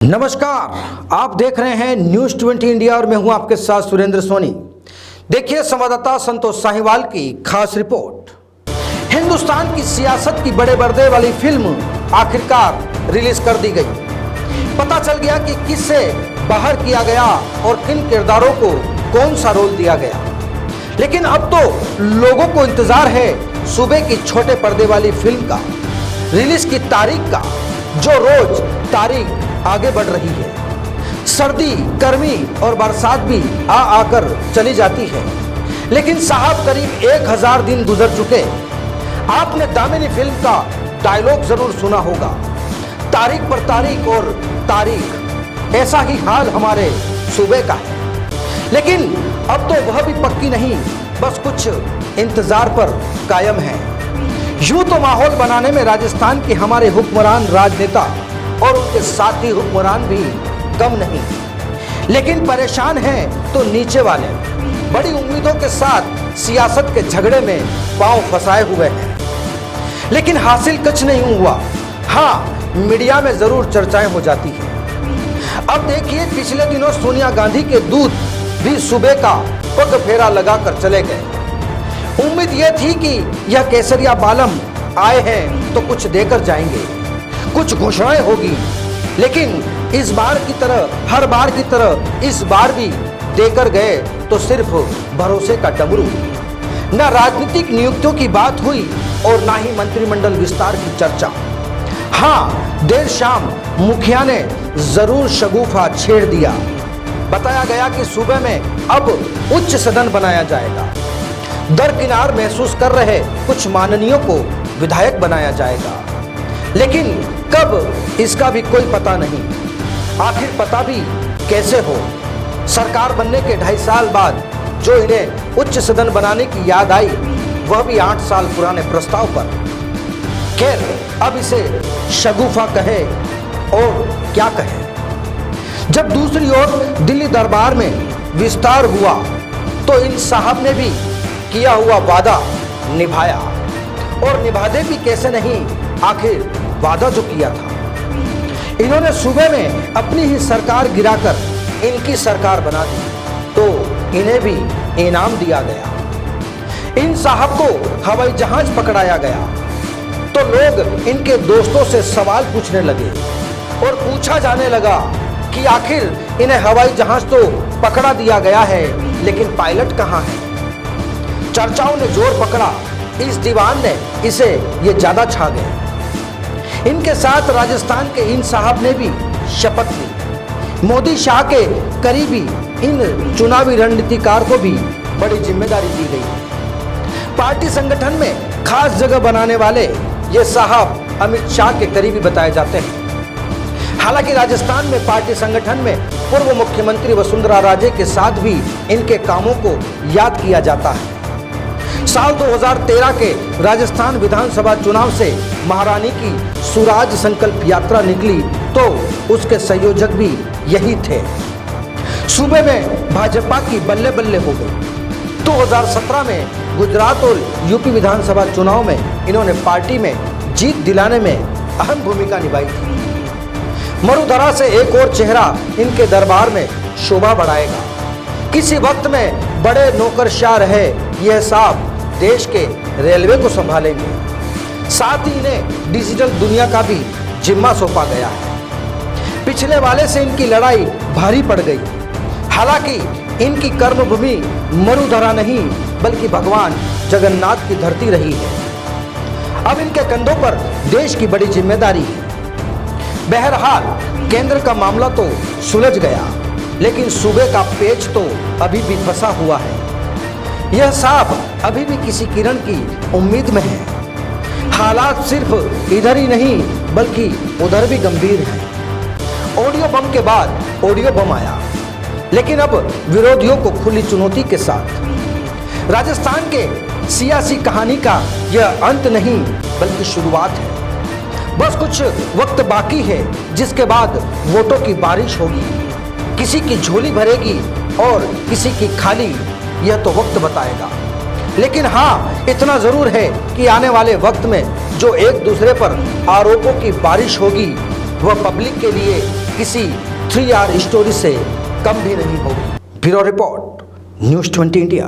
नमस्कार, आप देख रहे हैं न्यूज 20 इंडिया और मैं हूं आपके साथ सुरेंद्र सोनी। देखिए संवाददाता संतोष साहिवाल की खास रिपोर्ट। हिंदुस्तान की सियासत की बड़े पर्दे वाली फिल्म आखिरकार रिलीज कर दी गई। पता चल गया कि किससे बाहर किया गया और किन किरदारों को कौन सा रोल दिया गया। लेकिन अब तो लोगों को इंतजार है सुबह की छोटे पर्दे वाली फिल्म का, रिलीज की तारीख का, जो रोज तारीख आगे बढ़ रही है। सर्दी, गर्मी और बरसात भी आकर चली जाती है, लेकिन साहब करीब 1000 दिन गुजर चुके। आपने दामिनी फिल्म का डायलॉग जरूर सुना होगा, तारीख पर तारीख और तारीख। ऐसा ही हाल हमारे सूबे का है, लेकिन अब तो वह भी पक्की नहीं, बस कुछ इंतजार पर कायम है। यूं तो माहौल बनाने में राजस्थान के हमारे हुक्मरान राजनेता और उनके साथी हुक्मरान भी कम नहीं, लेकिन परेशान हैं तो नीचे वाले। बड़ी उम्मीदों के साथ सियासत के झगड़े में पांव फंसाए हुए हैं, लेकिन हासिल कुछ नहीं हुआ। हाँ, मीडिया में जरूर चर्चाएं हो जाती हैं। अब देखिए, पिछले दिनों सोनिया गांधी के दूत भी सूबे का पग फेरा लगाकर चले गए। उम्मीद यह थी कि यह केसरिया बालम आए हैं तो कुछ देकर जाएंगे, कुछ घोषणाएं होगी, लेकिन इस बार की तरह, हर बार की तरह इस बार भी देकर गए तो सिर्फ भरोसे का डमरू। न राजनीतिक नियुक्तियों की बात हुई और ना ही मंत्रिमंडल विस्तार की चर्चा। हाँ, देर शाम मुखिया ने जरूर शगुफा छेड़ दिया। बताया गया कि सूबे में अब उच्च सदन बनाया जाएगा। दरकिनार महसूस कर रहे कुछ माननीयों को विधायक बनाया जाएगा, लेकिन कब, इसका भी कोई पता नहीं। आखिर पता भी कैसे हो? सरकार बनने के 2.5 साल बाद जो इन्हें उच्च सदन बनाने की याद आई, वह भी 8 साल पुराने प्रस्ताव पर। खैर, अब इसे शगुफा कहे और क्या कहे। जब दूसरी ओर दिल्ली दरबार में विस्तार हुआ तो इन साहब ने भी किया हुआ वादा निभाया, और निभाते भी कैसे नहीं, आखिर वादा जो किया था। इन्होंने सूबे में अपनी ही सरकार गिराकर इनकी सरकार बना दी, तो इन्हें भी इनाम दिया गया। इन साहब को हवाई जहाज पकड़ाया गया तो लोग इनके दोस्तों से सवाल पूछने लगे और पूछा जाने लगा कि आखिर इन्हें हवाई जहाज तो पकड़ा दिया गया है, लेकिन पायलट कहाँ है। चर्चाओं ने जोर पकड़ा, इस दीवान ने इसे ये ज्यादा छा गए। इनके साथ राजस्थान के इन साहब ने भी शपथ ली। मोदी शाह के करीबी इन चुनावी रणनीतिकार को भी बड़ी जिम्मेदारी दी गई। पार्टी संगठन में खास जगह बनाने वाले ये साहब अमित शाह के करीबी बताए जाते हैं। हालांकि राजस्थान में पार्टी संगठन में पूर्व मुख्यमंत्री वसुंधरा राजे के साथ भी इनके कामों को याद किया जाता है। साल 2013 के राजस्थान विधानसभा चुनाव से महारानी की सुराज संकल्प यात्रा निकली तो उसके संयोजक भी यही थे। सूबे में भाजपा की बल्ले बल्ले हो गई। 2017 में गुजरात और यूपी विधानसभा चुनाव में इन्होंने पार्टी में जीत दिलाने में अहम भूमिका निभाई थी। मरुधरा से एक और चेहरा इनके दरबार में शोभा बढ़ाएगा। किसी वक्त में बड़े नौकरशाह रहे यह साहब देश के रेलवे को संभालेंगे। साथ ही इन्हें डिजिटल दुनिया का भी जिम्मा सौंपा गया है। पिछले वाले से इनकी लड़ाई भारी पड़ गई। हालांकि इनकी कर्मभूमि मरुधरा नहीं, बल्कि भगवान जगन्नाथ की धरती रही है। अब इनके कंधों पर देश की बड़ी जिम्मेदारी है। बहरहाल केंद्र का मामला तो सुलझ गया, लेकिन सूबे का पेच तो अभी भी फंसा हुआ है। यह साहब अभी भी किसी किरण की उम्मीद में है। हालात सिर्फ इधर ही नहीं, बल्कि उधर भी गंभीर हैं। ऑडियो बम के बाद ऑडियो बम आया, लेकिन अब विरोधियों को खुली चुनौती के साथ। राजस्थान के सियासी कहानी का यह अंत नहीं, बल्कि शुरुआत है। बस कुछ वक्त बाकी है, जिसके बाद वोटों की बारिश होगी। किसी की झोली भरेगी और किसी की खाली, यह तो वक्त बताएगा। लेकिन हाँ, इतना जरूर है कि आने वाले वक्त में जो एक दूसरे पर आरोपों की बारिश होगी, वह पब्लिक के लिए किसी 3R स्टोरी से कम भी नहीं होगी। Bureau report, news 20 India.